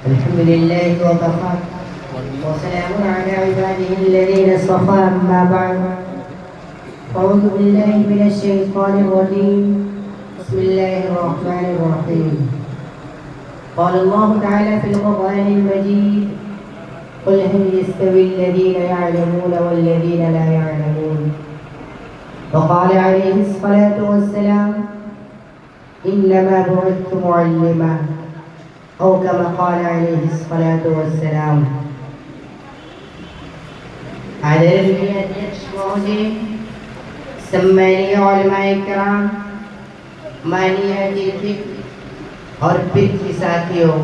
الحمد لله وكفى وسلام على عباده الذين اصطفى أما بعد أعوذ بالله من الشيطان الرجيم بسم الله الرحمن الرحيم قال الله تعالى في القرآن المجيد قل هل يستوي الذين يعلمون والذين لا يعلمون وقال عليه الصلاة والسلام إنما بعثت معلما أو كما قال عليه الصلاة والسلام आदरणीय अध्यक्ष महोदय, सम्मानीय उलमाए किराम, माननीय अतिथि और प्रिय साथियों,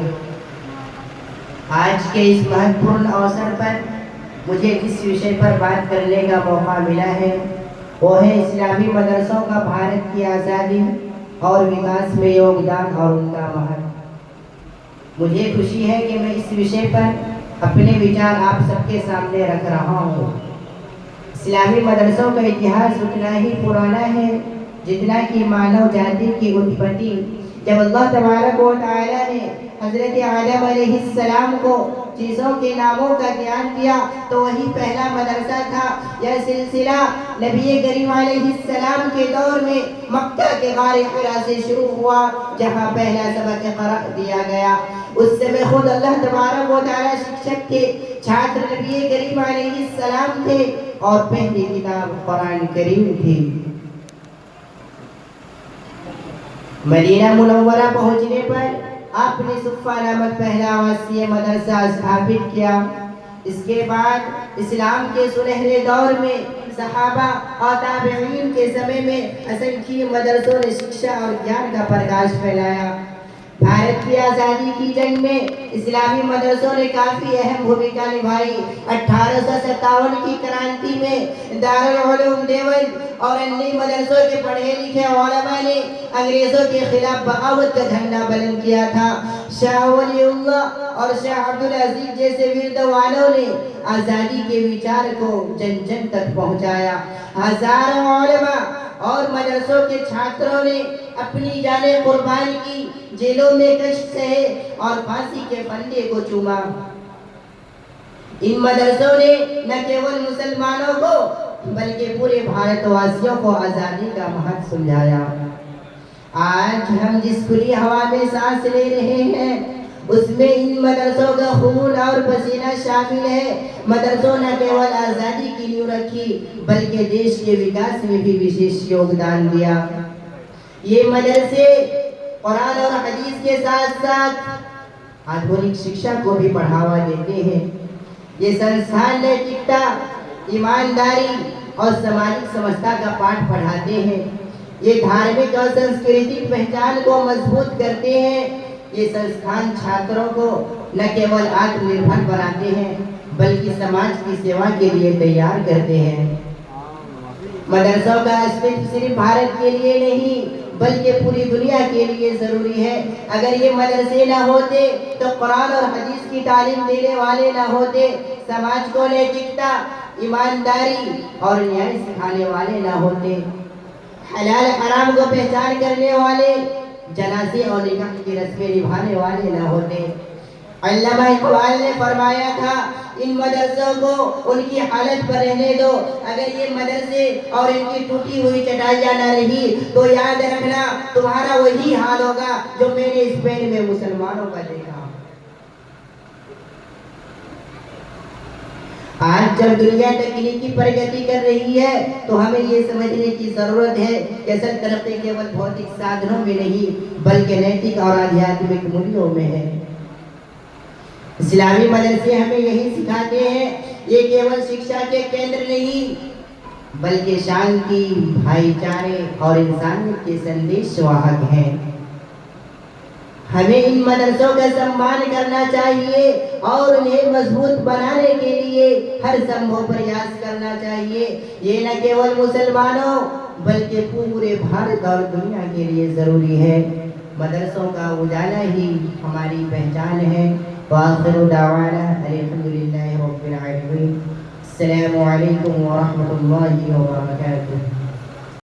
आज के इस महत्वपूर्ण अवसर पर मुझे जिस विषय पर बात करने का मौका मिला है वो है इस्लामी मदरसों का भारत की आज़ादी और विकास में योगदान और उनका महत्व। मुझे खुशी है कि मैं इस विषय पर अपने विचार आप सबके सामने रख रहा हूँ। इस्लामी मदरसों का इतिहास उतना ही पुराना है जितना कि मानव जाति की उत्पत्ति। जब अल्लाह तबारक व तआला ने हज़रत आदम अलैहिस्सलाम को चीज़ों के नामों का ज्ञान दिया तो वही पहला मदरसा था। यह सिलसिला नबी करीम अलैहिस्सलाम के दौर में मक्का के गारे हिरा से शुरू हुआ, जहाँ पहला सबक इक़रा दिया गया। उस समय खुद अल्लाह तबारक व तआला शिक्षक के छात्र नबी करीम अलैहिस्सलाम थे और पहली किताब कुरान करीम थी। मदीना मुनव्वरा पहुँचने पर आपने सुफ़ा नामक पहला आवासीय मदरसा स्थापित किया। इसके बाद इस्लाम के सुनहरे दौर में सहाबा और ताबईन के समय में असंख्य मदरसों ने शिक्षा और ज्ञान का प्रकाश फैलाया। भारत की आज़ादी की जंग में इस्लामी मदरसों ने काफ़ी अहम भूमिका निभाई। 1857 की क्रांति में दारुल उलूम देवबंद और अन्य मदरसों के पढ़े लिखे उलमा ने अंग्रेज़ों के खिलाफ बगावत का झंडा बुलंद किया था। शाह वलीउल्लाह और शाह अब्दुल अजीज जैसे वीर वालों ने आज़ादी के विचार को जन जन तक पहुँचाया। हज़ारों उलमा और मदरसों के छात्रों ने अपनी जानें कुर्बान की, जेलों में कष्ट सहे और फांसी के फंदे को चूमा। इन मदरसों ने न केवल मुसलमानों को बल्कि पूरे भारतवासियों को आज़ादी का महत्व समझाया। आज हम जिस खुली हवा में सांस ले रहे हैं उसमें इन मदरसों का खून और पसीना शामिल है। मदरसों न केवल आज़ादी की नींव रखी बल्कि देश के विकास में भी विशेष योगदान दिया। ये मदरसे कुरान और हदीस के साथ साथ आधुनिक शिक्षा को भी बढ़ावा देते हैं। ये संस्थान नैतिकता, ईमानदारी और सामाजिक समझता का पाठ पढ़ाते हैं। ये धार्मिक और सांस्कृतिक पहचान को मजबूत करते हैं। ये संस्थान छात्रों को न केवल आत्मनिर्भर बनाते हैं बल्कि समाज की सेवा के लिए तैयार करते हैं। मदरसों का अस्तित्व सिर्फ भारत के लिए नहीं बल्कि पूरी दुनिया के लिए ज़रूरी है। अगर ये मदरसे ना होते तो कुरान और हदीस की तालीम देने वाले ना होते, समाज को नैतिकता, ईमानदारी और न्याय सिखाने वाले ना होते, हलाल हराम को पहचान करने वाले, जनाजे और निकाह की रस्में निभाने वाले ना होते। अल्लामा इकबाल ने फरमाया था, इन मदरसों को उनकी हालत पर रहने दो। अगर ये मदरसे और इनकी टूटी हुई चटाइयाँ न रही तो याद रखना तुम्हारा वही हाल होगा जो मैंने स्पेन में मुसलमानों का देखा। आज जब दुनिया तकनीकी प्रगति कर रही है तो हमें ये समझने की ज़रूरत है कि असल तरक्की केवल भौतिक साधनों में नहीं बल्कि नैतिक और आध्यात्मिक मूल्यों में है। इस्लामी मदरसे हमें यही सिखाते हैं। ये केवल शिक्षा के केंद्र नहीं बल्कि शांति, भाईचारे और इंसानियत के संदेश वाहक हैं। हमें इन मदरसों का सम्मान करना चाहिए और उन्हें मजबूत बनाने के लिए हर संभव प्रयास करना चाहिए। ये न केवल मुसलमानों बल्कि पूरे भारत और दुनिया के लिए ज़रूरी है। मदरसों का उजाला ही हमारी पहचान है। वाखिरु दावाना अल्हम्दुलिल्लाहि रब्बिल आलमीन। अस्सलामु अलैकुम व रहमतुल्लाहि व बरकातुहू।